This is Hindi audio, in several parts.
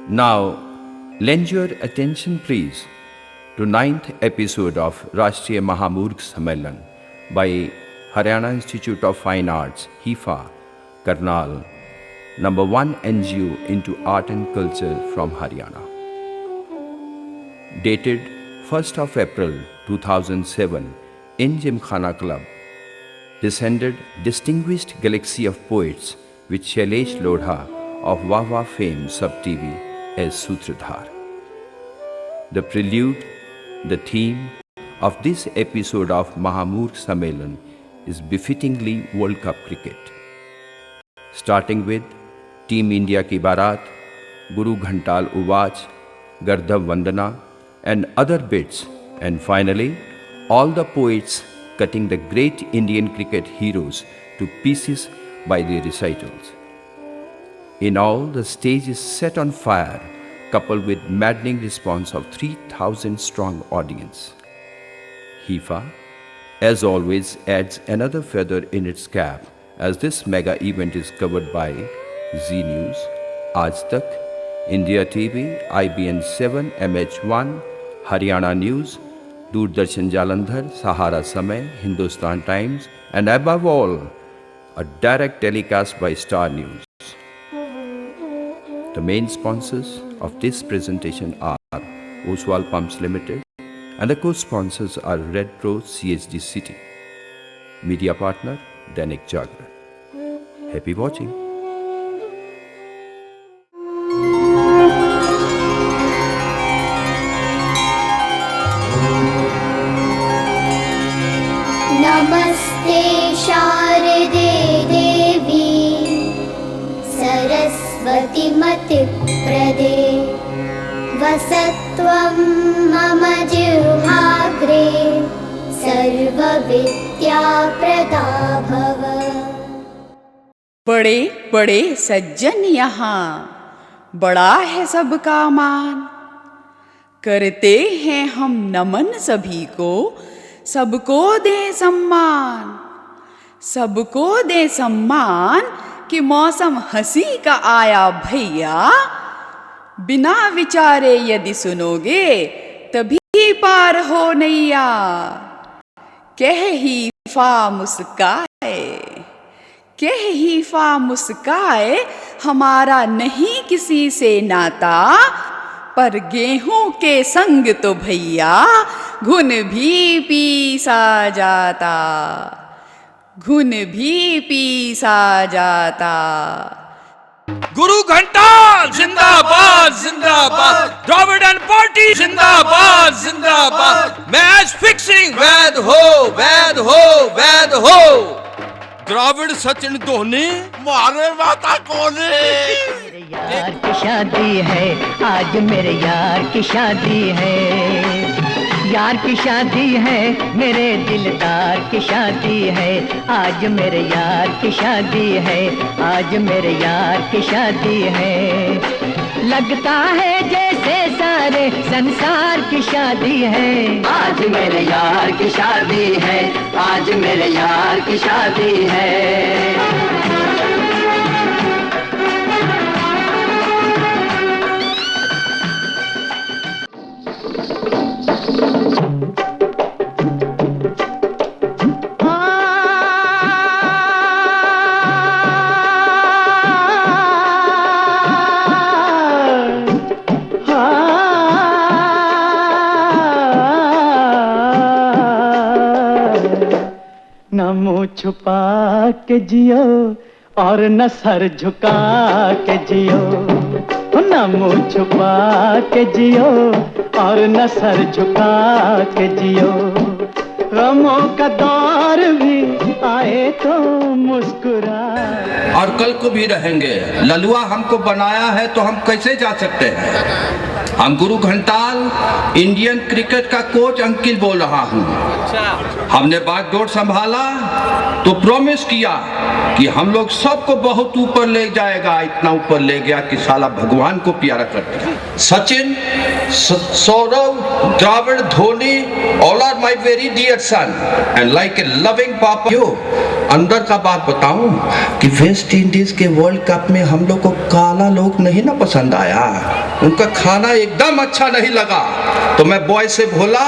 Now, lend your attention please to 9th episode of Rashtriya Mahamurkh Sammelan by Haryana Institute of Fine Arts, HIFA, Karnal, number 1 NGO into art and culture from Haryana. Dated 1st of April 2007 in Gymkhana Club, descended distinguished galaxy of poets with Shailesh Lodha of Wah Wah fame sub-TV as Sutradhar. The prelude, the theme of this episode of Mahamurkh Sammelan is befittingly World Cup cricket. Starting with Team India ki Barat, Guru Ghantal Uvach, Gardhav Vandana and other bits, and finally all the poets cutting the great Indian cricket heroes to pieces by their recitals. In all, the stage is set on fire, coupled with maddening response of 3,000 strong audience. HIFA, as always, adds another feather in its cap as this mega event is covered by Zee News, Aaj Tak, India TV, IBN 7, MH1, Haryana News, Doordarshan Jalandhar, Sahara Samay, Hindustan Times, and above all, a direct telecast by Star News. The main sponsors of this presentation are Oswal Pumps Limited and the co-sponsors are Red Pro CHD City. Media partner Dainik Jagran. Happy watching. नमस्ते शारदे देवी सरस्वती मतिप्रदे वसत्वं मम जिह्वाग्रे सर्वविद्याप्रदा भव। बड़े बड़े सज्जन यहाँ, बड़ा है सबका मान, करते हैं हम नमन सभी को, सबको दे सम्मान, सबको दे सम्मान कि मौसम हंसी का आया भैया, बिना विचारे यदि सुनोगे तभी पार हो नैया। कह HIFA मुस्काए, कह HIFA मुस्काए, हमारा नहीं किसी से नाता, पर गेहूं के संग तो भैया घुन भी पीसा जाता, घुन भी पीसा जाता। गुरु घंटाल जिंदाबाद जिंदाबाद, द्रविड़न पार्टी जिंदाबाद जिंदाबाद, मैच फिक्सिंग वैद हो वैद हो वैद हो, द्रविड़ सचिन धोनी मारे माता कोहली। मेरे यार की शादी है आज, मेरे यार की शादी है, यार की शादी है, मेरे दिलदार की शादी है, आज मेरे यार की शादी है, आज मेरे यार की शादी है। लगता है जैसे सारे संसार की शादी है, आज मेरे यार की शादी है, आज मेरे यार की शादी है। न मुँह छुपा के जियो और न सर झुका के जियो, न मुँह छुपा के जियो और न सर झुका के जियो, गमों का दौर भी आए तो मुस्कुरा। और कल को भी रहेंगे। ललुआ हमको बनाया है तो हम कैसे जा सकते हैं। हम गुरु घंटाल इंडियन क्रिकेट का कोच अंकिल बोल रहा हूँ। हमने बागडोर संभाला तो प्रॉमिस किया कि हम लोग सबको बहुत ऊपर ले जाएगा, इतना ऊपर ले गया कि साला भगवान को प्यारा कर दिया। Sachin, Saurav, Dravid, Dhoni, all are my very dear son and like a loving papa you अंदर का बात बताऊं कि वेस्ट इंडीज के वर्ल्ड कप में हम लोग को काला लोग नहीं ना पसंद आया, उनका खाना एकदम अच्छा नहीं लगा। तो मैं बॉय से बोला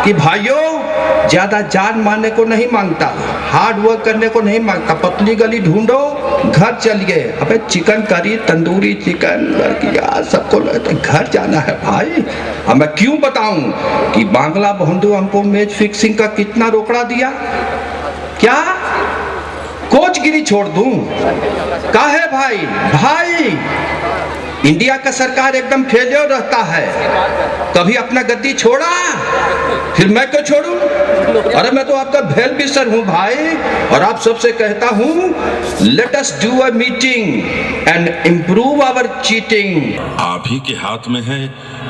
कि भाइयों, ज्यादा जान मारने को नहीं मांगता, हार्ड वर्क करने को नहीं मांगता, पतली गली ढूंढो, घर चलिए। अबे चिकन करी, तंदूरी चिकन, लड़कियां सबको घर जाना है भाई। अब मैं क्यों बताऊं कि बांग्ला बंधु हमको मैच फिक्सिंग का कितना रोकड़ा दिया। क्या कोचगिरी छोड़ दूं? काहे भाई? भाई इंडिया का सरकार एकदम फेलियर रहता है, कभी अपना गद्दी छोड़ा, फिर मैं क्यों छोड़ूं? अरे मैं तो आपका वेल विशर हूं भाई, और आप सबसे कहता हूं, let us do a meeting and improve our cheating. आप ही के हाथ में है,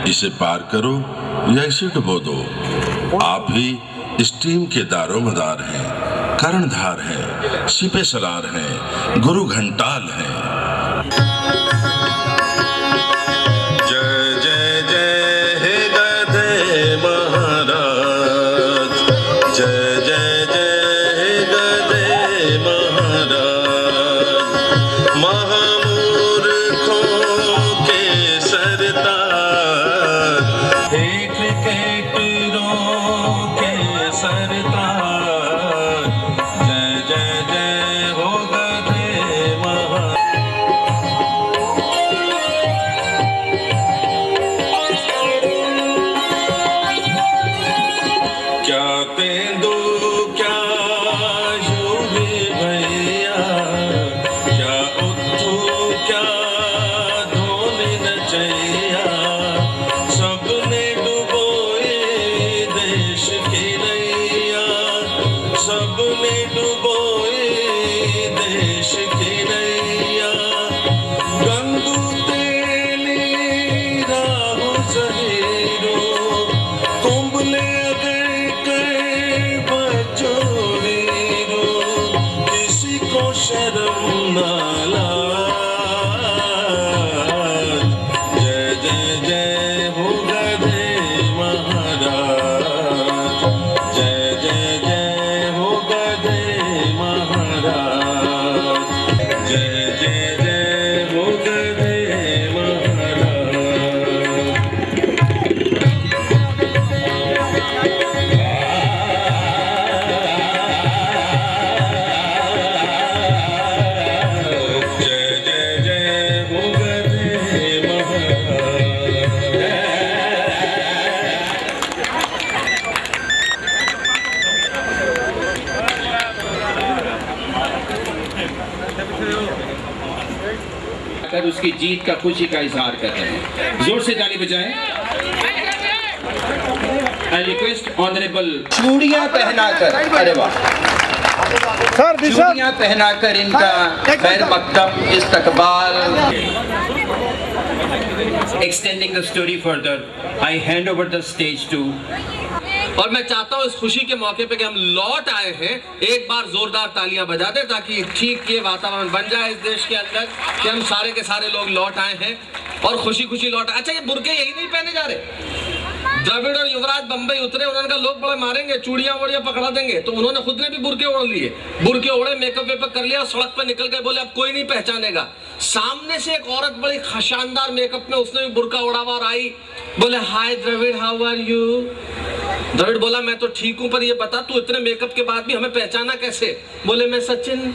इसे पार करो या इसे डुबो दो। आप ही इस टीम के दारोमदार हैं, कर्णधार हैं, सिपे सलार हैं, गुरु घंटाल हैं। उसकी जीत का खुशी का इजहार कर रहे हैं। जोर से ताली बजाएं। आई रिक्वेस्ट ऑनरेबल चूड़ियां पहनाकर, अरे वाह, चूड़ियां पहनाकर इनका खैर मकदम इस्तकबाल। Extending the story further, I hand over the stage to। और मैं चाहता हूँ इस खुशी के मौके पे कि हम लौट आए हैं, एक बार जोरदार तालियां बजा दे ताकि ठीक ये वातावरण बन जाए इस देश के अंदर कि हम सारे के सारे लोग लौट आए हैं और खुशी खुशी लौट आए। अच्छा, ये बुरके यही नहीं पहने जा रहे। द्रविड़ और युवराज बंबई उतरे, उन्होंने कहा लोग बड़े मारेंगे, चूड़ियां वूड़ियां पकड़ा देंगे, तो उन्होंने खुद ने भी बुरके ओढ़ लिए, बुरके ओढ़े, मेकअप वेकअप कर लिया, सड़क पर निकल गए, बोले अब कोई नहीं पहचानेगा। सामने से एक औरत बड़ी शानदार मेकअप में, उसने भी बुरका ओढ़ा हुआ और आई, बोले hi Dravid, how are you? Dravid बोला मैं तो ठीक हूं, पर ये बता तू इतने मेकअप के बाद भी हमें पहचाना कैसे? बोले मैं सचिन।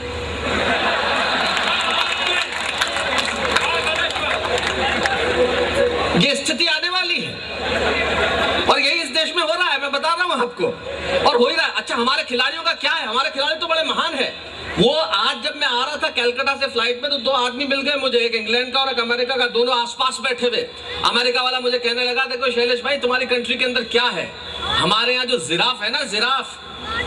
ये स्थिति आने वाली है और यही इस देश में हो रहा है, मैं बता रहा हूं आपको, और हो ही रहा है। अच्छा, हमारे खिलाड़ियों का क्या है? हमारे खिलाड़ी तो बड़े महान है। वो आज जब मैं आ रहा था कलकत्ता से फ्लाइट में, तो दो आदमी मिल गए मुझे, एक इंग्लैंड का और एक अमेरिका का, दोनों आसपास बैठे हुए। अमेरिका वाला मुझे कहने लगा, देखो शैलेश भाई, तुम्हारी कंट्री के अंदर क्या है, हमारे यहाँ जो जिराफ है ना, जिराफ,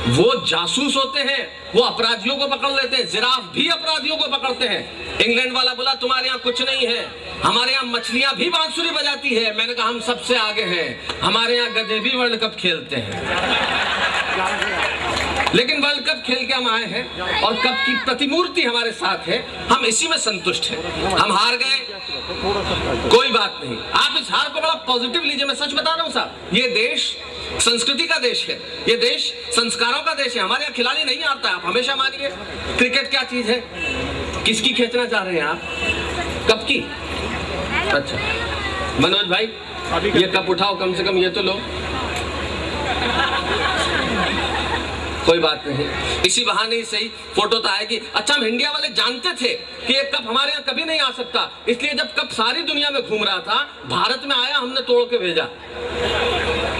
वो जासूस होते हैं, वो अपराधियों को पकड़ लेते हैं, जिराफ भी अपराधियों को पकड़ते हैं। इंग्लैंड वाला बोला तुम्हारे यहाँ कुछ नहीं है, हमारे यहाँ मछलियां भी बांसुरी बजाती है। मैंने कहा हम सबसे आगे हैं, हमारे यहाँ गधे भी वर्ल्ड कप खेलते हैं। लेकिन वर्ल्ड कप खेल के हम आए हैं और कप की प्रतिमूर्ति हमारे साथ है, हम इसी में संतुष्ट हैं। हम हार गए, कोई बात नहीं, आप इस हार को बड़ा पॉजिटिव लीजिए। मैं सच बता रहा हूं साहब, ये देश संस्कृति का देश है, ये देश संस्कारों का देश है। हमारे यहाँ खिलाड़ी नहीं आता है, आप हमेशा मानिए। क्रिकेट क्या चीज है? किसकी खींचना चाह रहे हैं आप? कब की? अच्छा मनोज भाई, ये कप उठाओ कम से कम, ये तो लो। कोई बात नहीं, इसी बहाने ही सही फोटो तो आएगी। अच्छा, हम इंडिया वाले जानते थे कि ये कप हमारे यहाँ कभी नहीं आ सकता, इसलिए जब कप सारी दुनिया में घूम रहा था, भारत में आया, हमने तोड़ के भेजा।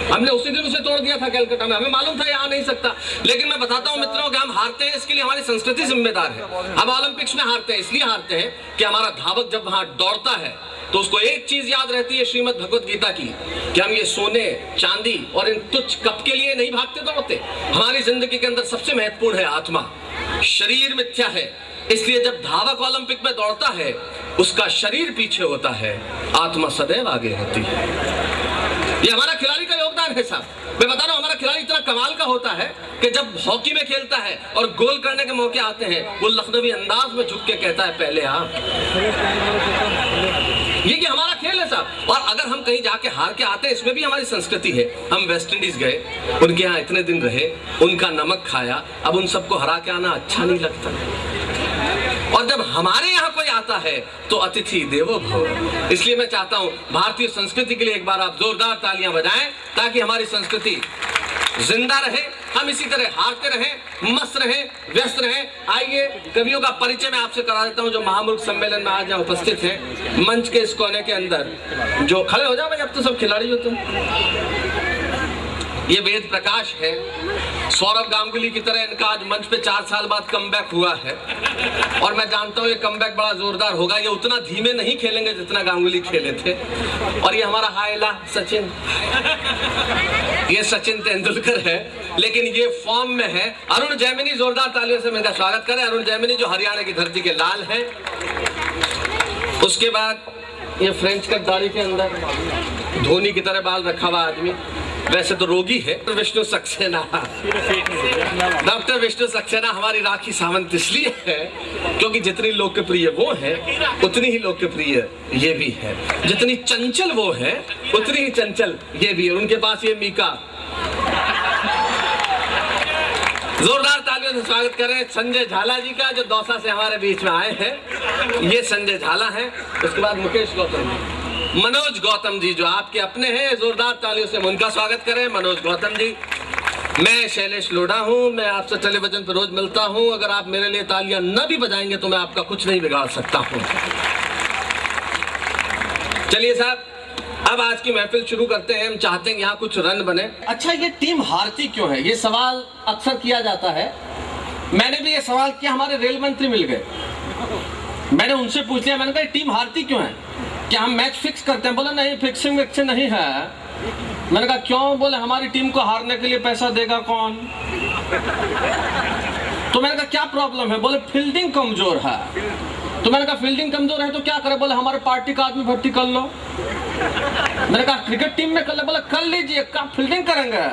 हमने उसी दिन उसे तोड़ दिया था कलकत्ता में, हमें मालूम था ये आ नहीं सकता। लेकिन मैं बताता हूँ मित्रों कि हम हारते हैं, इसके लिए हमारी संस्कृति जिम्मेदार है। हम ओलंपिक्स में हारते हैं, इसलिए हारते हैं कि हमारा धावक जब वहां दौड़ता है तो उसको एक चीज याद रहती है श्रीमद् भगवत गीता की, कि हम ये सोने चांदी और इन तुच्छ कप के लिए नहीं भागते दौड़ते। हमारी जिंदगी के अंदर सबसे महत्वपूर्ण है आत्मा। शरीर मिथ्या है, इसलिए जब धावक ओलंपिक में दौड़ता है उसका शरीर पीछे होता है, आत्मा सदैव आगे होती है। ये हमारा खिलाड़ी का योगदान है साहब। मैं बता रहा हूं, हमारा खिलाड़ी इतना कमाल का होता है कि जब हॉकी में खेलता है और गोल करने के मौके आते हैं, वो लखनवी अंदाज में झुक के कहता है पहले आप। ये कि हमारा खेल है साहब। और अगर हम कहीं जाके हार के आते हैं, इसमें भी हमारी संस्कृति है। हम वेस्ट इंडीज गए, उनके यहाँ इतने दिन रहे, उनका नमक खाया, अब उन सबको हरा के आना अच्छा नहीं लगता। और जब हमारे यहाँ कोई आता है तो अतिथि देवो भव। इसलिए मैं चाहता हूँ भारतीय संस्कृति के लिए एक बार आप जोरदार तालियां बजाएं, ताकि हमारी संस्कृति जिंदा रहे, हम इसी तरह हारते रहें, मस्त रहें, व्यस्त रहें। आइए कवियों का परिचय मैं आपसे करा देता हूं जो महामुल्क सम्मेलन में आज यहाँ उपस्थित हैं। मंच के इस कोने के अंदर जो खड़े हो जाओ भाई, अब तो सब खिलाड़ी होते हैं। ये वेद प्रकाश है, सौरव गांगुली की तरह इनका आज मंच पे 4 साल बाद कमबैक हुआ है, और मैं जानता हूँ ये कमबैक बड़ा जोरदार होगा। ये उतना धीमे नहीं खेलेंगे जितना गांगुली खेले थे। और ये हमारा हायला सचिन, ये सचिन तेंदुलकर है, लेकिन ये फॉर्म में है। अरुण जैमिनी, जोरदार तालियों से मेरा स्वागत करें। अरुण जैमिनी जो हरियाणा की धरती के लाल हैं। उसके बाद ये फ्रेंच कट दाढ़ी के अंदर धोनी की तरह बाल रखा हुआ आदमी, वैसे तो रोगी है, विष्णु सक्सेना। डॉक्टर विष्णु सक्सेना हमारी राखी सावंत इसलिए है क्योंकि जितनी लोकप्रिय वो है उतनी ही लोकप्रिय ये भी है, जितनी चंचल वो है उतनी ही चंचल ये भी है। उनके पास ये मीका। जोरदार तालियों से स्वागत करें संजय झाला जी का, जो दौसा से हमारे बीच में आए हैं। ये संजय झाला हैं। उसके बाद मुकेश गौतम, मनोज गौतम जी जो आपके अपने हैं, जोरदार तालियों से उनका स्वागत करें। मनोज गौतम जी। मैं शैलेश लोढ़ा हूं, मैं आपसे टेलीविजन पर रोज मिलता हूं। अगर आप मेरे लिए तालियां न भी बजाएंगे तो मैं आपका कुछ नहीं बिगाड़ सकता हूं। चलिए साहब, अब आज की महफिल शुरू करते हैं। हम चाहते हैं यहाँ कुछ रन बने। अच्छा, ये टीम हारती क्यों है? ये सवाल अक्सर किया जाता है। मैंने भी ये सवाल किया, हमारे रेल मंत्री मिल गए, मैंने उनसे पूछ लिया, मैंने कहा टीम हारती क्यों है? क्या हम मैच फिक्स करते हैं? बोला नहीं, फिक्सिंग विक्सिंग नहीं है। मैंने कहा क्यों? बोले हमारी टीम को हारने के लिए पैसा देगा कौन? तो मैंने कहा क्या प्रॉब्लम है? बोले फील्डिंग कमजोर है। तो मैंने कहा फील्डिंग कमजोर है तो क्या करे? बोले हमारे पार्टी का आदमी भर्ती कर लो। मैंने कहा क्रिकेट टीम में कर ले? बोले कर लीजिए, क्या फील्डिंग करेंगे?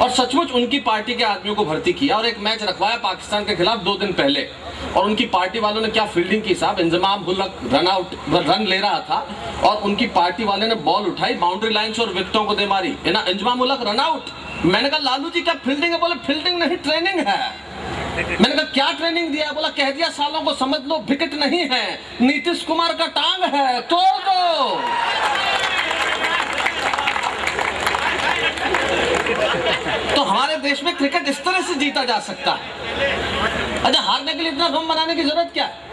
और सचमुच उनकी पार्टी के आदमियों को भर्ती किया और एक मैच रखवाया पाकिस्तान के खिलाफ 2 दिन पहले। और उनकी पार्टी वालों ने क्या फील्डिंग की साहब, इंजमाम उल-हक रन ले रहा था और उनकी पार्टी वाले ने बॉल उठाई, बाउंड्री लाइन से और विकेटों को दे मारी। Inzamam ul-Haq run out. मैंने कहा लालू जी क्या फील्डिंग है? बोले फील्डिंग नहीं, ट्रेनिंग है। मैंने कहा क्या ट्रेनिंग दिया? बोला कह दिया सालों को समझ लो विकेट नहीं है, नीतीश कुमार का टांग है, तोड़ दो। तो हमारे देश में क्रिकेट इस तरह से जीता जा सकता है। अच्छा, हारने के लिए इतना गम बनाने की जरूरत क्या है?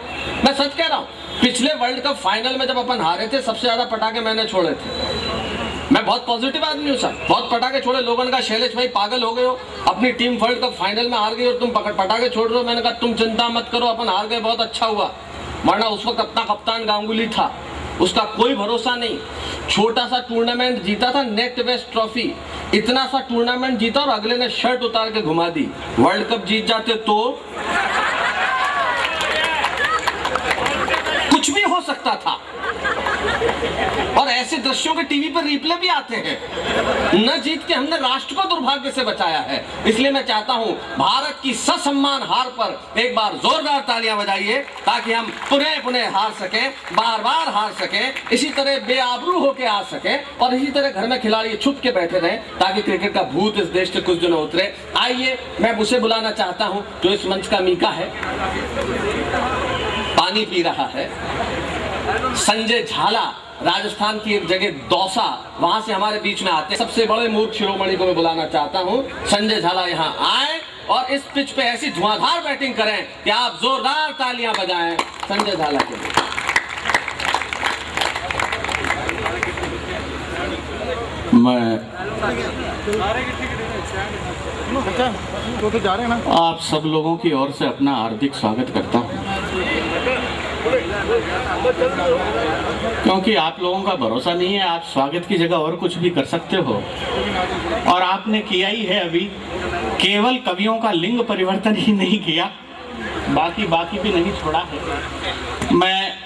मैं सच कह रहा हूँ, पिछले वर्ल्ड कप फाइनल में जब अपन हारे थे, सबसे ज्यादा पटाखे मैंने छोड़े थे। मैं बहुत पॉजिटिव आदमी हूँ सर, बहुत पटाखे छोड़े। लोगों ने कहा शैलेश भाई पागल हो गए हो, अपनी टीम वर्ल्ड कप फाइनल में हार गई और तुम पटाखे छोड़ रहे हो। मैंने कहा तुम चिंता मत करो, अपन हार गए, बहुत अच्छा हुआ, वरना उस वक्त अपना कप्तान गांगुली था, उसका कोई भरोसा नहीं। छोटा सा टूर्नामेंट जीता था, नेट वेस्ट ट्रॉफी, इतना सा टूर्नामेंट जीता और अगले ने शर्ट उतार के घुमा दी। वर्ल्ड कप जीत जाते तो कुछ भी हो सकता था। और ऐसे दृश्यों के टीवी पर रिप्ले भी आते हैं। न जीत के हमने राष्ट्र को दुर्भाग्य से बचाया है। इसलिए मैं चाहता हूं भारत की ससम्मान हार पर एक बार जोरदार तालियां बजाइए, ताकि हम पुनः पुनः हार सके, बार बार हार सके, इसी तरह बेआबरू होके आ सके, और इसी तरह घर में खिलाड़ी छुप के बैठे रहे, ताकि क्रिकेट का भूत इस देश के कुछ दिनों उतरे। आइए, मैं उसे बुलाना चाहता हूं जो इस मंच का मीका है, पानी पी रहा है। संजय झाला राजस्थान की एक जगह दौसा, वहां से हमारे बीच में आते हैं। सबसे बड़े मूर्ख शिरोमणि को मैं बुलाना चाहता हूं। संजय झाला यहां आए और इस पिच पे ऐसी धुआंधार बैटिंग करें कि आप जोरदार तालियां बजाएं संजय झाला के लिए। मैं आप सब लोगों की ओर से अपना हार्दिक स्वागत करता हूं, क्योंकि आप लोगों का भरोसा नहीं है। आप स्वागत की जगह और कुछ भी कर सकते हो, और आपने किया ही है। अभी केवल कवियों का लिंग परिवर्तन ही नहीं किया, बाकी भी नहीं छोड़ा है।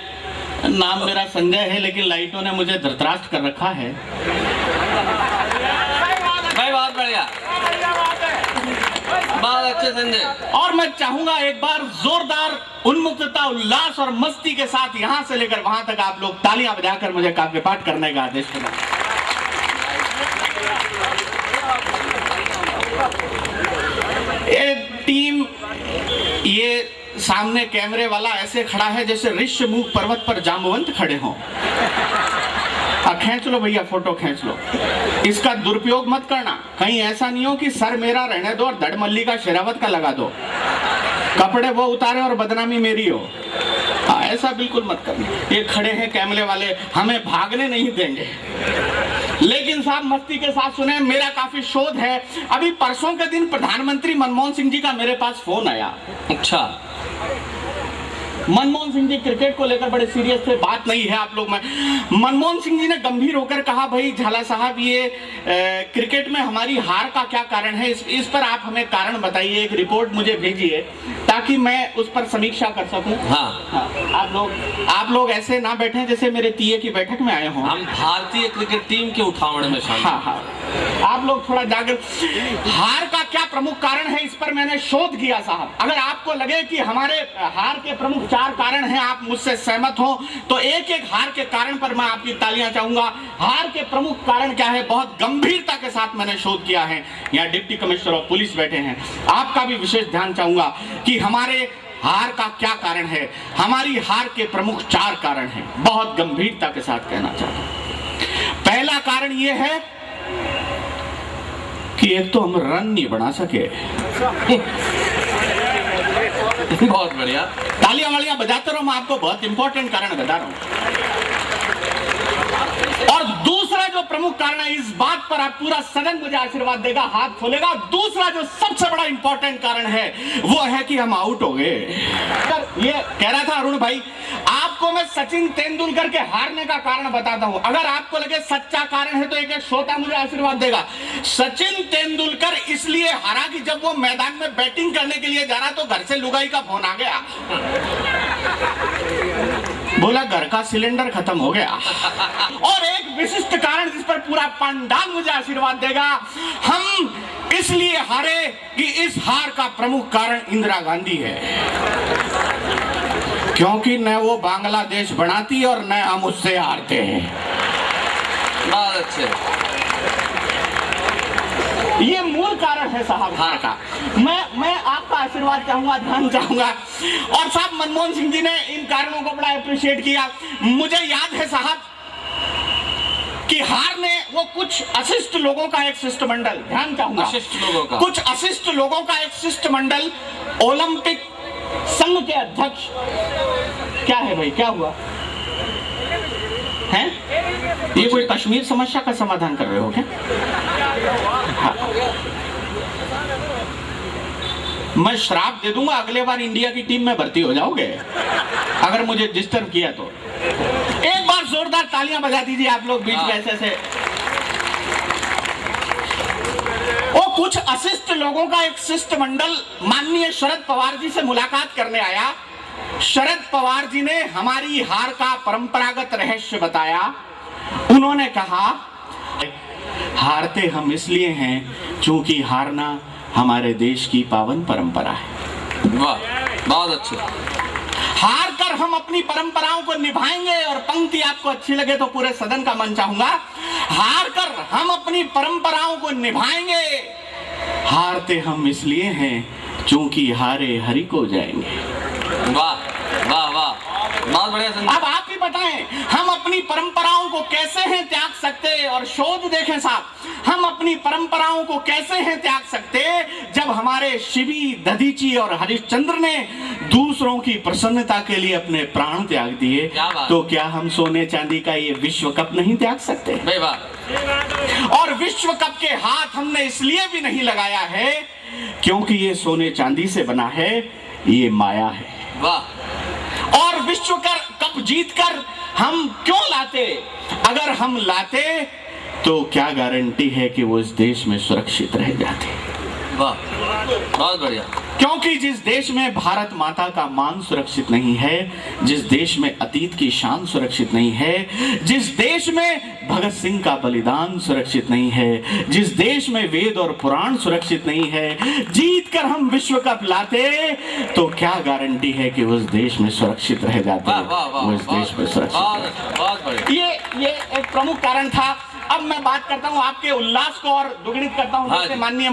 नाम मेरा संजय है, लेकिन लाइटों ने मुझे धृतराष्ट्र कर रखा है। भाई बहुत बढ़िया, बहुत अच्छे संजय। और मैं चाहूंगा एक बार जोरदार उन्मुक्तता, उल्लास और मस्ती के साथ यहां से लेकर वहां तक आप लोग तालियां बजाकर मुझे काव्य पाठ करने का आदेश देना। एक टीम, ये सामने कैमरे वाला ऐसे खड़ा है जैसे ऋष्यमुख पर्वत पर जांबवंत खड़े हों। खींच लो भैया, फोटो खींच लो। इसका दुरुपयोग मत करना, कहीं ऐसा नहीं हो कि सर मेरा रहने दो और धड़ मल्लिका शेरावत का लगा दो, कपड़े वो उतारे और बदनामी मेरी हो। ऐसा बिल्कुल मत करना। ये खड़े हैं कैमरे वाले, हमें भागने नहीं देंगे। लेकिन साहब मस्ती के साथ सुने, मेरा काफी शोध है। अभी परसों के दिन प्रधानमंत्री मनमोहन सिंह जी का मेरे पास फोन आया। अच्छा, मनमोहन सिंह जी क्रिकेट को लेकर बड़े सीरियस थे, बात नहीं है आप लोग में। मनमोहन सिंह जी ने गंभीर होकर कहा, भाई झाला साहब, ये क्रिकेट में हमारी हार का क्या कारण है, इस पर आप हमें कारण बताइए, एक रिपोर्ट मुझे भेजिए ताकि मैं उस पर समीक्षा कर सकूं। हाँ। आप लोग ऐसे ना बैठे जैसे मेरे तीये की बैठक में आए हों। हम भारतीय क्रिकेट टीम के उठावने में शामिल। हाँ, आप लोग थोड़ा जाकर, हार का क्या प्रमुख कारण है, इस पर मैंने शोध किया साहब। अगर आपको लगे कि हमारे हार के प्रमुख 4 कारण हैं, आप मुझसे सहमत हो, तो एक एक हार के कारण पर मैं आपकी तालियां चाहूंगा। हार के प्रमुख कारण क्या है, बहुत गंभीरता के साथ मैंने शोध किया है। यहाँ डिप्टी कमिश्नर ऑफ पुलिस बैठे हैं, आपका भी विशेष ध्यान चाहूंगा कि हमारे हार का क्या कारण है। हमारी हार के प्रमुख 4 कारण हैं, बहुत गंभीरता के साथ कहना चाहता हूं। पहला कारण यह है कि एक तो हम रन नहीं बना सके। बहुत बढ़िया, तालियां वालियां बजाते रहो, मैं आपको बहुत इंपॉर्टेंट कारण बता रहा हूं। और दूसरा जो प्रमुख कारण है, इस बात पर आप पूरा सदन मुझे आशीर्वाद देगा, हाथ खोलेगा। दूसरा जो सबसे बड़ा इंपॉर्टेंट कारण है वो है कि हम आउट हो गए। ये कह रहा था अरुण भाई, आपको मैं सचिन तेंदुलकर के हारने का कारण बताता हूं। अगर आपको लगे सच्चा कारण है तो एक एक श्रोता मुझे आशीर्वाद देगा। सचिन तेंदुलकर इसलिए हारा कि जब वो मैदान में बैटिंग करने के लिए जा रहा तो घर से लुगाई का फोन आ गया, बोला घर का सिलेंडर खत्म हो गया। और एक विशिष्ट कारण जिस पर पूरा पंडाल मुझे आशीर्वाद देगा, हम इसलिए हारे कि इस हार का प्रमुख कारण इंदिरा गांधी है, क्योंकि न वो बांग्लादेश बनाती और न हम उससे हारते हैं। बहुत अच्छे, ये मूल कारण है साहब हार का। मैं आपका आशीर्वाद चाहूंगा, ध्यान चाहूंगा। और साहब मनमोहन सिंह जी ने इन कारणों को बड़ा अप्रिशिएट किया। मुझे याद है साहब कि हार ने वो कुछ अशिष्ट लोगों का एक शिष्टमंडल, ध्यान चाहूंगा, अशिष्ट लोगों का, कुछ अशिष्ट लोगों का एक शिष्टमंडल ओलंपिक संघ के अध्यक्ष, क्या है भाई, क्या हुआ है? ये कोई कश्मीर समस्या का समाधान कर रहे हो क्या? हाँ। मैं श्राप दे दूंगा, अगले बार इंडिया की टीम में भर्ती हो जाओगे अगर मुझे डिस्टर्ब किया तो। एक बार जोरदार तालियां बजा दीजिए आप लोग बीच में ऐसे। वो कुछ अशिष्ट लोगों का एक शिष्टमंडल माननीय शरद पवार जी से मुलाकात करने आया शरद पवार जी ने हमारी हार का परंपरागत रहस्य बताया। उन्होंने कहा हारते हम इसलिए हैं क्योंकि हारना हमारे देश की पावन परंपरा है। वाह, बहुत अच्छे। हार कर हम अपनी परंपराओं को निभाएंगे, और पंक्ति आपको अच्छी लगे तो पूरे सदन का मन चाहूंगा। हार कर हम अपनी परंपराओं को निभाएंगे, हारते हम इसलिए हैं क्योंकि हारे हरि को जाएंगे। वाह वाह वाह, बहुत बढ़िया। अब आप ही बताएं, हम अपनी परंपराओं को कैसे हैं त्याग सकते? और शोध देखें साहब, हम अपनी परंपराओं को कैसे हैं त्याग सकते जब हमारे शिवी, दधीची और हरिश्चंद्र ने दूसरों की प्रसन्नता के लिए अपने प्राण त्याग दिए, तो क्या हम सोने चांदी का ये विश्व कप नहीं त्याग सकते? और विश्व कप के हाथ हमने इसलिए भी नहीं लगाया है क्योंकि ये सोने चांदी से बना है, ये माया है। वाह। और विश्व कप जीतकर हम क्यों लाते? अगर हम लाते तो क्या गारंटी है कि वो इस देश में सुरक्षित रह जाते? वाह, बहुत बढ़िया। क्योंकि जिस देश में भारत माता का मान सुरक्षित नहीं है, जिस देश में अतीत की शान सुरक्षित नहीं है, जिस देश में भगत सिंह का बलिदान सुरक्षित नहीं है, जिस देश में वेद और पुराण सुरक्षित नहीं है, जीत कर हम विश्व कप लाते तो क्या गारंटी है कि उस देश में सुरक्षित रह जाते? वो इस देश में सुरक्षित। ये एक प्रमुख कारण था। अब मैं बात करता हूँ आपके उल्लास को और दुगुनित करता हूँ। जैसे माननीय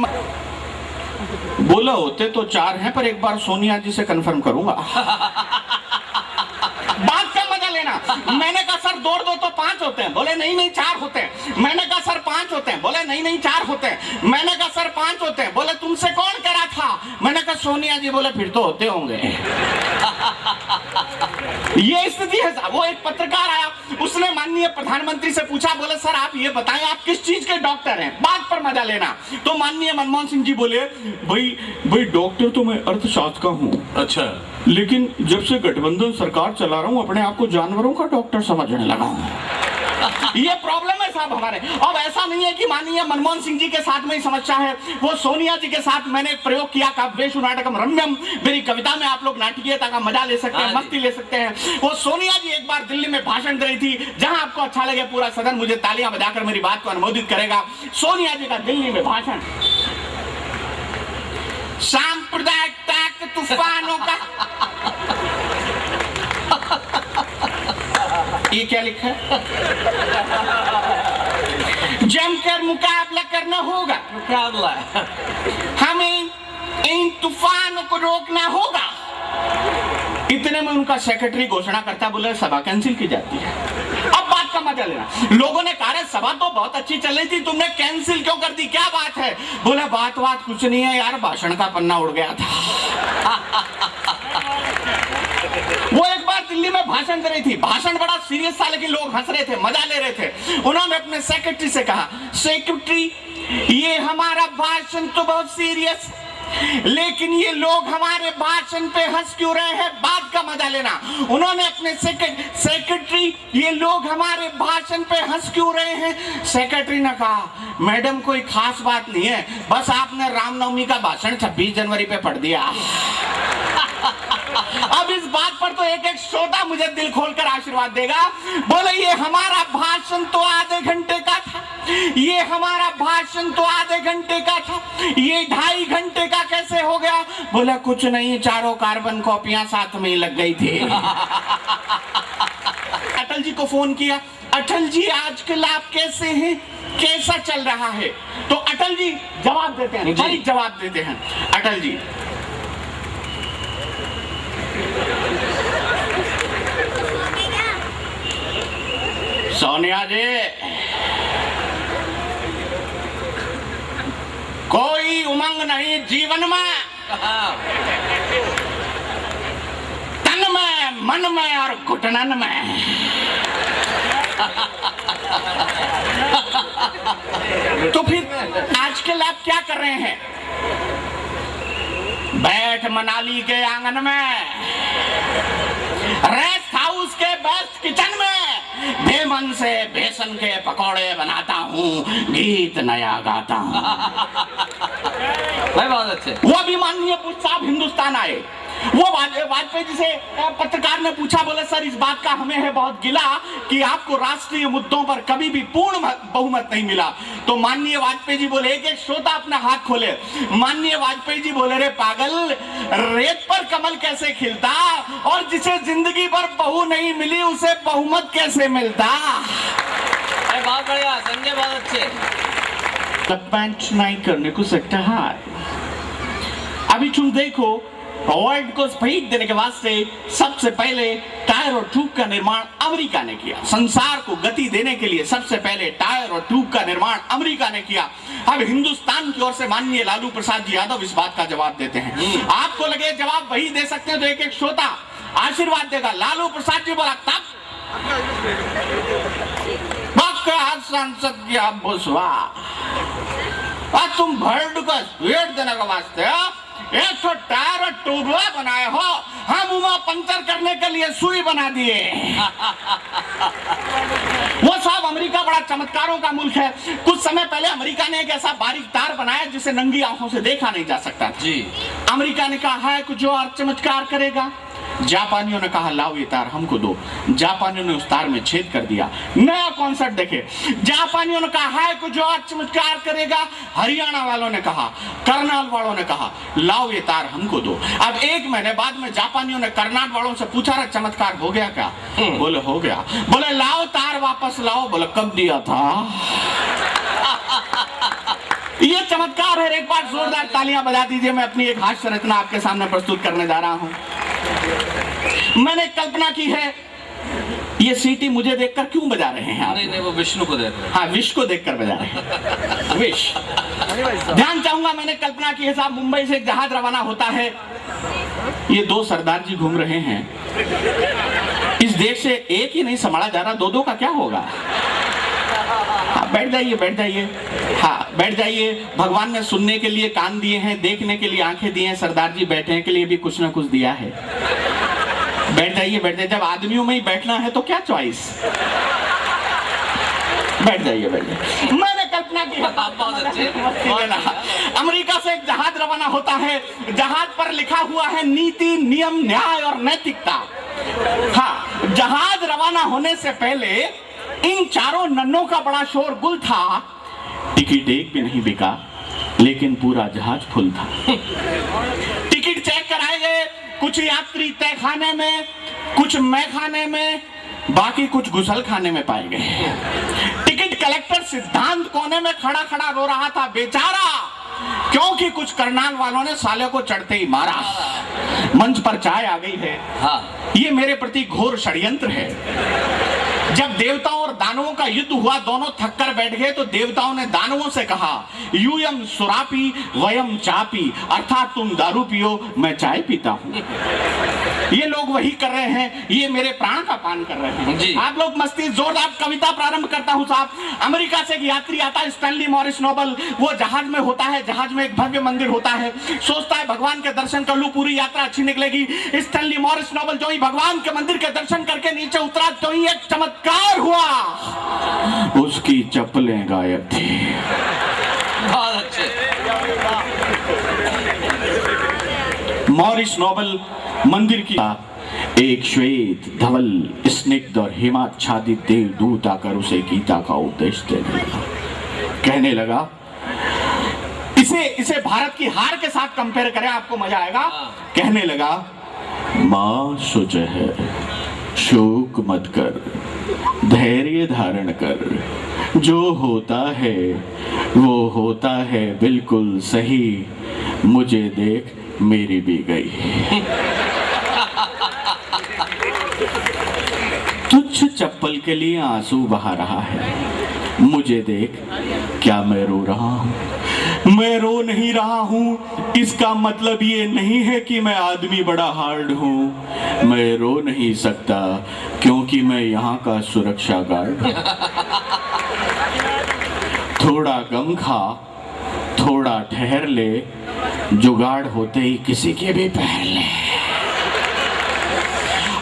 बोला होते तो 4 हैं, पर एक बार सोनिया जी से कंफर्म करूंगा। बात का मजा लेना। मैंने कहा सर दो तो 5 होते हैं, बोले नहीं 4 होते हैं। मैंने कहा सर 5 होते हैं, बोले नहीं 4 होते हैं। मैंने कहा सर 5 होते हैं, बोले तुमसे कौन करा था? मैंने कहा सोनिया जी, बोले फिर तो होते होंगे। ये स्थिति है साहब। वो एक पत्रकार आया, उसने माननीय प्रधानमंत्री से पूछा, बोले सर आप ये बताएं आप किस चीज के डॉक्टर हैं? बात पर मजा लेना। तो माननीय मनमोहन सिंह जी बोले, भाई डॉक्टर तो मैं अर्थशास्त्र का हूँ। अच्छा। लेकिन जब से गठबंधन सरकार चला रहा हूँ अपने आप को जानवरों का डॉक्टर समझने लगा हूँ। ये प्रॉब्लम है साहब हमारे। अब ऐसा नहीं है कि माननीय मनमोहन सिंह जी के साथ में ही समस्या है, वो सोनिया जी के साथ मैंने एक प्रयोग किया, काव्येषु नाटकम रम्यम। मेरी कविता में आप लोग नाटकीयता का मजा ले सकते हैं, मस्ती ले सकते हैं। वो सोनिया जी एक बार दिल्ली में भाषण दे रही थी, जहां आपको अच्छा लगे पूरा सदन मुझे तालियां बजाकर मेरी बात को अनुमोदित करेगा। सोनिया जी का दिल्ली में भाषण, सांप्रदायिकता के तूफानों का ये क्या लिखा है? जमकर मुकाबला करना होगा, हमें इन तूफानों को रोकना होगा। इतने में उनका सेक्रेटरी घोषणा करता, बोले सभा कैंसिल की जाती है। अब बात का मजा लेना। लोगों ने कहा सभा तो बहुत अच्छी चल रही थी, तुमने कैंसिल क्यों कर दी, क्या बात है? बोले बात कुछ नहीं है यार, भाषण का पन्ना उड़ गया था। वो एक बार दिल्ली में भाषण दे रही थी, भाषण बड़ा सीरियस था लेकिन लोग हंस रहे थे, मजा ले रहे थे। उन्होंने अपने सेक्रेटरी से कहा, सेक्रेटरी ये हमारा भाषण तो बहुत सीरियस, लेकिन ये लोग हमारे भाषण पे हंस क्यों रहे हैं? बात का मजा लेना। उन्होंने अपने सेक्रेटरी ये लोग हमारे भाषण पे हंस क्यों रहे हैं? सेक्रेटरी ने कहा, मैडम कोई खास बात नहीं है, बस आपने रामनवमी का भाषण 26 जनवरी पे पढ़ दिया। अब इस बात पर तो एक श्रोता मुझे दिल खोलकर आशीर्वाद देगा। बोले ये हमारा भाषण तो आधे घंटे का था, ये हमारा भाषण तो आधे घंटे का था, ये 2.5 घंटे का कैसे हो गया? बोला कुछ नहीं, 4 कार्बन कॉपियां साथ में ही लग गई थी। अटल जी को फोन किया, अटल जी आजकल आप कैसे हैं, कैसा चल रहा है? तो अटल जी जवाब देते हैं, जवाब देते हैं अटल जी, सोनिया जी कोई उमंग नहीं जीवन में, तन में, मन में और घुटनन में। तो फिर आजकल आप क्या कर रहे हैं? बैठ मनाली के आंगन में, रेस्ट हाउस के बेस्ट किचन में बेमन से बेसन के पकौड़े बनाता हूँ, गीत नया गाता हूँ। भाई बहुत अच्छे। वो भी माननीय साहब हिंदुस्तान आए, वो वाजपेयी जी से पत्रकार ने पूछा, बोले सर इस बात का हमें है बहुत गिला कि आपको राष्ट्रीय मुद्दों पर कभी भी पूर्ण बहुमत नहीं मिला। तो माननीय वाजपेयी जी बोले, एक श्रोता अपना हाथ खोले, माननीय वाजपेयी जी बोले, रे पागल, रेत पर कमल कैसे खिलता और जिसे जिंदगी भर बहू नहीं मिली उसे बहुमत कैसे मिलता। बहुत बढ़िया संजय, बहुत अच्छे। पैंट नहीं करने को सकता है। अभी तुम देखो, वर्ल्ड को स्पीड देने के वास्ते सबसे पहले टायर और ट्यूब का निर्माण अमेरिका ने किया। संसार को गति देने के लिए सबसे पहले टायर और ट्यूब का निर्माण अमेरिका ने किया। अब हिंदुस्तान की ओर से माननीय लालू प्रसाद जी यादव इस बात का जवाब देते हैं। आपको लगे जवाब वही दे सकते हैं तो एक एक श्रोता आशीर्वाद देगा। लालू प्रसाद जी बोला, तब सांसद क्या बुसवा, तुम वर्ल्ड को स्पीड देने के वास्ते एक तो टायर और ट्यूब बनाए हो, हम उमा पंचर करने के लिए सुई बना दिए। वो साहब, अमेरिका बड़ा चमत्कारों का मुल्क है। कुछ समय पहले अमेरिका ने एक ऐसा बारीक तार बनाया जिसे नंगी आंखों से देखा नहीं जा सकता जी। अमेरिका ने कहा है कुछ जो और चमत्कार करेगा। जापानियों ने कहा लाओ ये तार हमको दो। जापानियों ने उस तार में छेद कर दिया। नया कॉन्सेप्ट देखे। जापानियों ने कहा है कुछ और चमत्कार करेगा। हरियाणा वालों ने कहा, करनाल वालों ने कहा लाओ ये तार हमको दो। अब एक महीने बाद में जापानियों ने करनाल वालों से पूछा, रहा चमत्कार हो गया क्या? बोले हो गया। बोले लाओ तार वापस लाओ। बोले कब दिया था? ये चमत्कार है। एक बार जोरदार तालियां बजा दीजिए। मैं अपनी एक हास्य रचना आपके सामने प्रस्तुत करने जा रहा हूं। मैंने कल्पना की है, ये सीटी मुझे देखकर क्यों बजा रहे हैं आप? नहीं, वो विष्णु को देख रहे हैं। हाँ, विश को देखकर बजा रहे हैं। विश। ध्यान चाहूंगा, मैंने कल्पना की है साहब, मुंबई से एक जहाज रवाना होता है। ये दो सरदार जी घूम रहे हैं। इस देश से एक ही नहीं संभाला जा रहा, दो का क्या होगा? हाँ, बैठ जाइए, बैठ जाइए। हाँ, बैठ जाइए। भगवान ने सुनने के लिए कान दिए हैं, देखने के लिए आंखें दी हैं, सरदार जी बैठने के लिए भी कुछ ना कुछ दिया है। बैठ जाइए, बैठ जाइए। जब आदमियों में ही बैठना है तो क्या चॉइस? बैठ जाइए, बैठ जाइए। मैंने कल्पना की अमेरिका से एक जहाज रवाना होता है। जहाज पर लिखा हुआ है नीति, नियम, न्याय और नैतिकता। हाँ, जहाज रवाना होने से पहले इन चारों नन्नों का बड़ा शोरगुल था। टिकट एक भी नहीं बिका, लेकिन पूरा जहाज फुल था। टिकट चेक कराए गए, कुछ यात्री तय खाने में, कुछ मैं खाने में, बाकी कुछ गुसल खाने में पाए गए। टिकट कलेक्टर सिद्धांत कोने में खड़ा खड़ा रो रहा था बेचारा, क्योंकि कुछ करनाल वालों ने साले को चढ़ते ही मारा। मंच पर चाय आ गई है। हाँ। ये मेरे प्रति घोर षड्यंत्र है। जब देवताओं और दानवों का युद्ध हुआ, दोनों थककर बैठ गए, तो देवताओं ने दानवों से कहा, यूयम सुरापी वयम चापी, अर्थात तुम दारू पियो, मैं चाय पीता हूँ। ये लोग वही कर रहे हैं, ये मेरे प्राण का पान कर रहे हैं जी। आप लोग मस्ती। जोरदार कविता प्रारंभ करता हूँ साहब। अमेरिका से एक यात्री आता है, स्टैनली मॉरिस नोबल। वो जहाज में होता है, जहाज में एक भव्य मंदिर होता है। सोचता है भगवान के दर्शन कर लूं, पूरी यात्रा अच्छी निकलेगी। स्टैनली मॉरिस नोबल जो ही भगवान के मंदिर के दर्शन करके नीचे उतरा, तो ही एक चमत्कार हुआ, उसकी चप्पलें गायब थी। बहुत अच्छे। मॉरिस नोबल मंदिर की एक श्वेत धवल स्निग्ध और हिमाच्छादित देवदूत आकर उसे गीता का उपदेश देने लगा। कहने लगा, इसे भारत की हार के साथ कंपेयर करें, आपको मजा आएगा। कहने लगा, मां शुच है, शोक मत कर, धैर्य धारण कर, जो होता है वो होता है बिल्कुल सही, मुझे देख मेरी भी गई। तुच्छ चप्पल के लिए आंसू बहा रहा है, मुझे देख क्या मैं रो रहा हूं? मैं रो नहीं रहा हूं, इसका मतलब ये नहीं है कि मैं आदमी बड़ा हार्ड हूं। मैं रो नहीं सकता क्योंकि मैं यहाँ का सुरक्षा गार्ड। थोड़ा गम खा, थोड़ा ठहर ले, जुगाड़ होते ही किसी के भी पहन ले।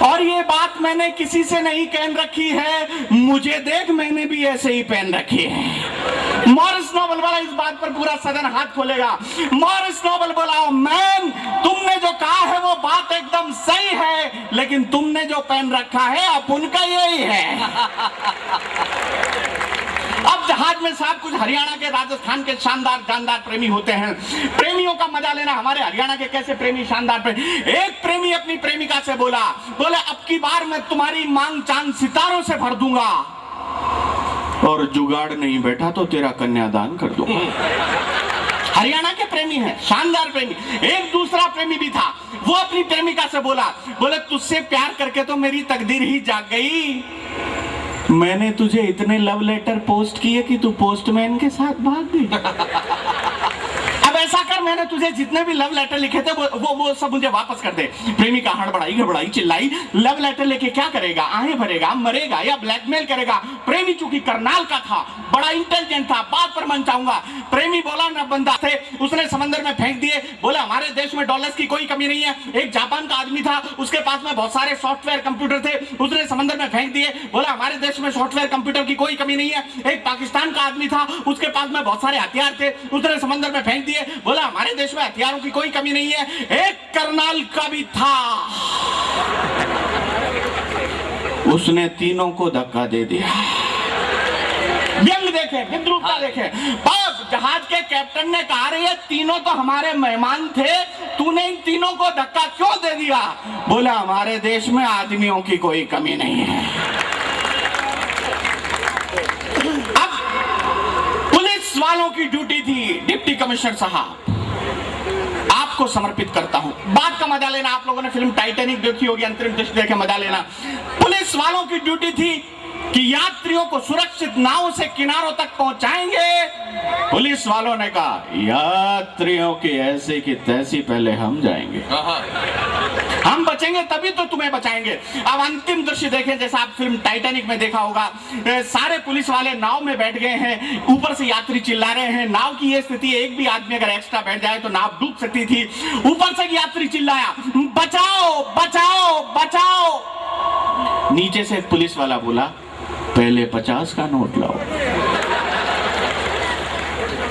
और ये बात मैंने किसी से नहीं कह रखी है, मुझे देख मैंने भी ऐसे ही पहन रखी है। मॉरिस नोबल वाला इस बात पर पूरा सदन हाथ खोलेगा। मॉरिस नोबल बोला, मैन तुमने जो कहा है वो बात एकदम सही है, लेकिन तुमने जो पहन रखा है अब उनका यही है। अब जहाज में साहब कुछ हरियाणा के, राजस्थान के शानदार जानदार प्रेमी होते हैं। प्रेमियों का मजा लेना। हमारे हरियाणा के कैसे प्रेमी शानदार प्रेमी। एक प्रेमी अपनी प्रेमिका से बोला, अब की बार मैं तुम्हारी मांग चांद सितारों से भर दूंगा, और जुगाड़ नहीं बैठा तो तेरा कन्यादान कर दूंगा। हरियाणा के प्रेमी हैं, शानदार प्रेमी। एक दूसरा प्रेमी भी था, वो अपनी प्रेमिका से बोला, तुझसे प्यार करके तो मेरी तकदीर ही जाग गई। मैंने तुझे इतने लव लेटर पोस्ट किए कि तू पोस्टमैन के साथ भाग गई। अब ऐसा कर, मैंने तुझे जितने भी लव लेटर लिखे थे वो सब मुझे वापस कर दे। प्रेमिका हड़बड़ाई घबराई चिल्लाई, लव लेटर लेके क्या करेगा? आहें भरेगा, मरेगा या ब्लैकमेल करेगा? प्रेमी चूंकि करनाल का था, बड़ा इंटेलिजेंट था, बात पर मन चाहूंगा। प्रेमी बोला, न बंदा थे, उसने समंदर में फेंक दिए। बोले हमारे देश में डॉलर्स की कोई कमी नहीं है। एक जापान का आदमी था, उसके पास में बहुत सारे सॉफ्टवेयर कंप्यूटर थे, उसने समंदर में फेंक दिए। बोला हमारे देश में सॉफ्टवेयर कंप्यूटर की कोई कमी नहीं है। एक पाकिस्तान का आदमी था, उसके पास में बहुत सारे हथियार थे, उसने समंदर में फेंक दिए। बोला हमारे देश में हथियारों की कोई कमी नहीं है। एक करनाल का भी था, उसने तीनों को धक्का दे दिया। व्यंग देखे, विद्रूपता देखे। बाप जहाज के कैप्टन ने कहा, रे ये तीनों तो हमारे मेहमान थे, तूने इन तीनों को धक्का क्यों दे दिया? बोला हमारे देश में आदमियों की कोई कमी नहीं है। अब पुलिस वालों की ड्यूटी थी, डिप्टी कमिश्नर साहब आपको समर्पित करता हूं। बात का मजा लेना। आप लोगों ने फिल्म टाइटैनिक देखी होगी, अंतरिम दृष्टि देखे मजा लेना। पुलिस वालों की ड्यूटी थी कि यात्रियों को सुरक्षित नाव से किनारों तक पहुंचाएंगे। पुलिस वालों ने कहा, यात्रियों की ऐसी की तैसी पहले हम जाएंगे, हम बचेंगे तभी तो तुम्हें बचाएंगे। अब अंतिम दृश्य देखें, जैसा आप फिल्म टाइटैनिक में देखा होगा। सारे पुलिस वाले नाव में बैठ गए हैं, ऊपर से यात्री चिल्ला रहे हैं। नाव की ये स्थिति, एक भी आदमी अगर एक्स्ट्रा बैठ जाए तो नाव डूब सकती थी। ऊपर से यात्री चिल्लाया, बचाओ बचाओ बचाओ। नीचे से एक पुलिस वाला बोला, पहले 50 का नोट लाओ।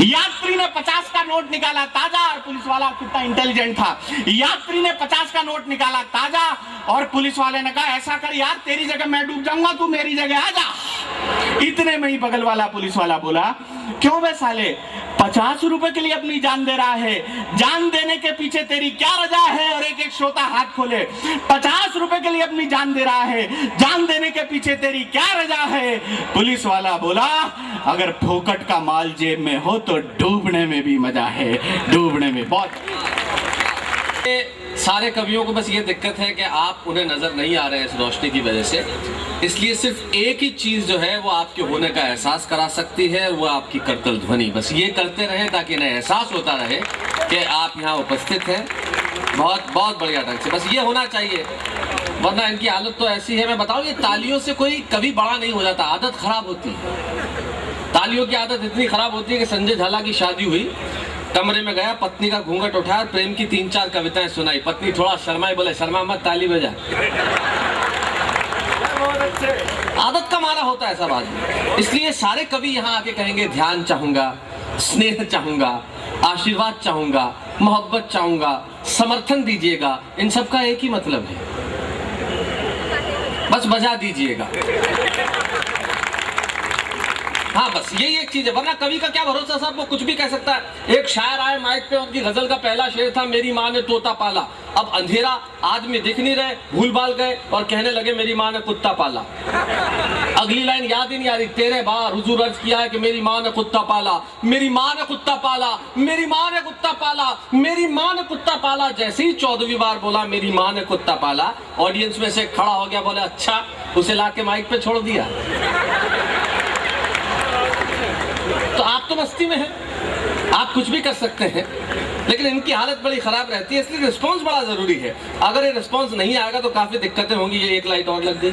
यात्री ने 50 का नोट निकाला ताजा, और पुलिस वाला कितना इंटेलिजेंट था। यात्री ने 50 का नोट निकाला ताजा, और पुलिस वाले ने कहा, ऐसा कर यार, तेरी जगह मैं डूब जाऊंगा, तू मेरी जगह आ जा। इतने में ही बगल वाला पुलिस वाला बोला, क्यों बे साले, 50 रुपए के लिए अपनी जान दे रहा है, जान देने के पीछे तेरी क्या रजा है? और एक एक श्रोता हाथ खोले। 50 रुपए के लिए अपनी जान दे रहा है, जान देने के पीछे तेरी क्या रजा है? पुलिस वाला बोला, अगर फोकट का माल जेब में हो तो डूबने में भी मजा है, डूबने में बहुत। सारे कवियों को बस ये दिक्कत है कि आप उन्हें नजर नहीं आ रहे हैं इस रोशनी की वजह से, इसलिए सिर्फ एक ही चीज जो है वो आपके होने का एहसास करा सकती है, वो आपकी करतल ध्वनि। बस ये करते रहें ताकि इन्हें एहसास होता रहे कि आप यहाँ उपस्थित हैं। बहुत बहुत बढ़िया ढंग से, बस ये होना चाहिए, वरना इनकी हालत तो ऐसी है। मैं बताऊँ, ये तालियों से कोई कभी बड़ा नहीं हो जाता, आदत खराब होती है। तालियों की आदत इतनी खराब होती है कि संजय झाला की शादी हुई, कमरे में गया, पत्नी का घूंघट उठाया, प्रेम की 3-4 कविताएं सुनाई। पत्नी थोड़ा शर्माई, बोले शर्मा मत, ताली बजा। आदत का मारा होता है सब आदमी। इसलिए सारे कवि यहाँ आके कहेंगे, ध्यान चाहूंगा, स्नेह चाहूंगा, आशीर्वाद चाहूंगा, मोहब्बत चाहूंगा, समर्थन दीजिएगा। इन सब का एक ही मतलब है, बस बजा दीजिएगा। हाँ, बस यही एक चीज है, वरना कवि का क्या भरोसा साहब, वो कुछ भी कह सकता है। एक शायर आए माइक पे, उनकी गजल का पहला शेर था, मेरी माँ ने तोता पाला। अब अंधेरा, आदमी दिख नहीं रहे, भूल भाल गए और कहने लगे मेरी माँ ने कुत्ता पाला। अगली लाइन याद ही नहीं आ रही, 13 बार हुजूर अर्ज किया है कि मेरी माँ ने कुत्ता पाला, मेरी माँ ने कुत्ता पाला, मेरी माँ ने कुत्ता पाला, मेरी माँ ने कुत्ता पाला। जैसे ही 14वीं बार बोला मेरी माँ ने कुत्ता पाला, ऑडियंस में से खड़ा हो गया, बोले अच्छा, उसे ला के माइक पे छोड़ दिया। तो आप तो मस्ती में हैं, आप कुछ भी कर सकते हैं, लेकिन इनकी हालत बड़ी खराब रहती है, इसलिए रिस्पांस बड़ा जरूरी है। अगर ये रिस्पांस नहीं आएगा तो काफी दिक्कतें होंगी। ये एक लाइट और लग गई।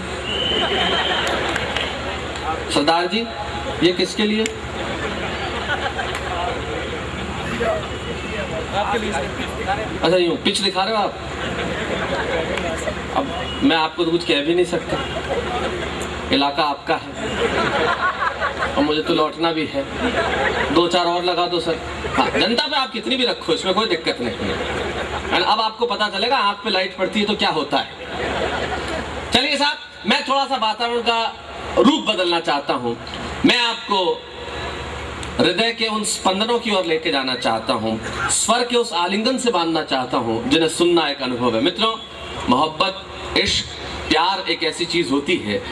सरदार जी, ये किसके लिए? अच्छा, यूं पिच दिखा रहे हो आप। अब मैं आपको तो कुछ कह भी नहीं सकता, इलाका आपका है और मुझे तो लौटना भी है। 2-4 और लगा दो सर। हाँ, जनता पे आप कितनी भी रखो, इसमें कोई दिक्कत नहीं है। अब आपको पता चलेगा आंख पे लाइट पड़ती है तो क्या होता है। चलिए साहब, मैं थोड़ा सा वातावरण का रूप बदलना चाहता हूं। मैं आपको हृदय के उन स्पंदनों की ओर लेके जाना चाहता हूं, स्वर के उस आलिंगन से बांधना चाहता हूं जिन्हें सुनना एक अनुभव है। मित्रों, मोहब्बत, इश्क, प्यार एक ऐसी चीज होती है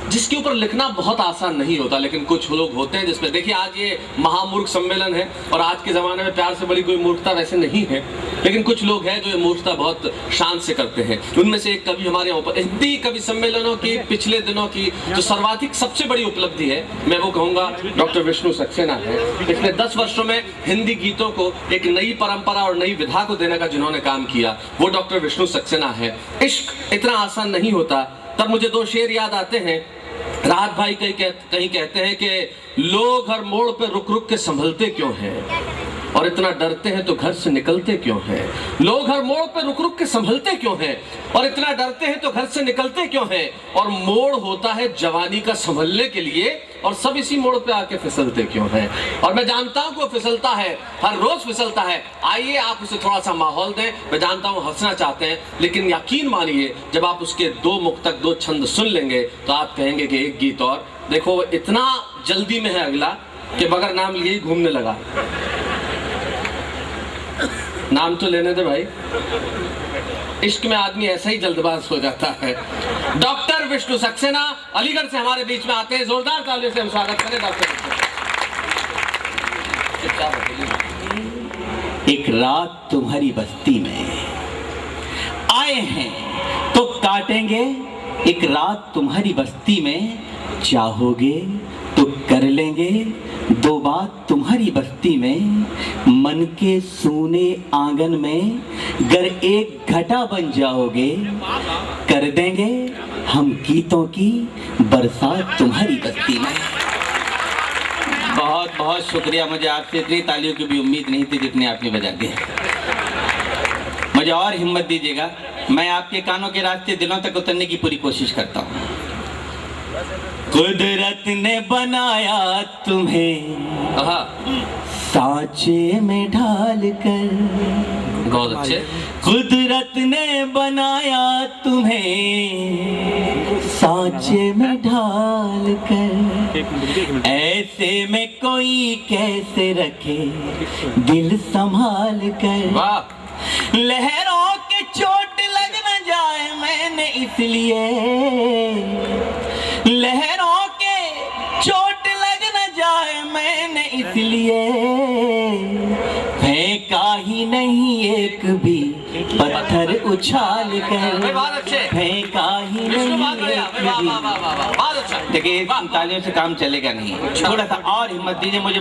जिसके ऊपर लिखना बहुत आसान नहीं होता, लेकिन कुछ लोग होते हैं जिसमें, देखिए आज ये महामूर्ख सम्मेलन है और आज के ज़माने में प्यार से बड़ी कोई मूर्खता वैसे नहीं है, लेकिन कुछ लोग हैं जो ये मूर्खता बहुत शान से करते हैं। उनमें से एक कवि हमारे ऊपर हिंदी कवि सम्मेलनों की पिछले दिनों की जो सर्वाधिक सबसे बड़ी उपलब्धि है, मैं वो कहूँगा डॉक्टर विष्णु सक्सेना है। पिछले 10 वर्षों में हिंदी गीतों को एक नई परंपरा और नई विधा को देने का जिन्होंने काम किया वो डॉक्टर विष्णु सक्सेना है। इश्क इतना आसान नहीं होता। तब मुझे 2 शेर याद आते हैं। राहत भाई कहीं कहते हैं कि लोग हर मोड़ पे रुक रुक के संभलते क्यों हैं और इतना डरते हैं तो घर से निकलते क्यों हैं। लोग हर मोड़ पे रुक रुक के संभलते क्यों हैं और इतना डरते हैं तो घर से निकलते क्यों हैं। और मोड़ होता है जवानी का संभलने के लिए और सब इसी मोड़ पे आके फिसलते क्यों हैं। और मैं जानता हूं कि वो फिसलता है, हर रोज फिसलता है। आइए आप उसे थोड़ा सा माहौल दें। मैं जानता हूं हंसना चाहते हैं, लेकिन यकीन मानिए जब आप उसके 2 मुक्तक 2 छंद सुन लेंगे तो आप कहेंगे कि एक गीत और। देखो इतना जल्दी में है अगला कि बगैर नाम लिए ही घूमने लगा। नाम तो लेने दे भाई। इश्क में आदमी ऐसा ही जल्दबाज हो जाता है। डॉक्टर विष्णु सक्सेना अलीगढ़ से हमारे बीच में आते हैं। जोरदार तालियों से हम स्वागत करें डॉक्टर। एक रात तुम्हारी बस्ती में आए हैं तो काटेंगे। एक रात तुम्हारी बस्ती में चाहोगे तो कर लेंगे। 2 बात तुम्हारी बस्ती में मन के सूने आंगन में गर एक घटा बन जाओगे कर देंगे हम गीतों की बरसात तुम्हारी बस्ती में। बहुत बहुत शुक्रिया। मुझे आपसे इतनी तालियों की भी उम्मीद नहीं थी जितनी आपने बजा दी। मुझे और हिम्मत दीजिएगा, मैं आपके कानों के रास्ते दिलों तक उतरने की पूरी कोशिश करता हूँ। कुदरत ने बनाया तुम्हें सांचे में ढाल कर। बहुत अच्छे। कुदरत ने बनाया तुम्हें सांचे में ढाल कर। ऐसे में कोई कैसे रखे दिल संभाल कर। लहरों के चोट लग न जाए मैंने इसलिए, लहरों के चोट लग न जाए मैंने इसलिए फेंका ही नहीं एक भी पत्थर उछाल कर। फेंका ही नहीं एक भी। देखिए तालियों से काम चलेगा नहीं, थोड़ा सा और हिम्मत दीजिए मुझे।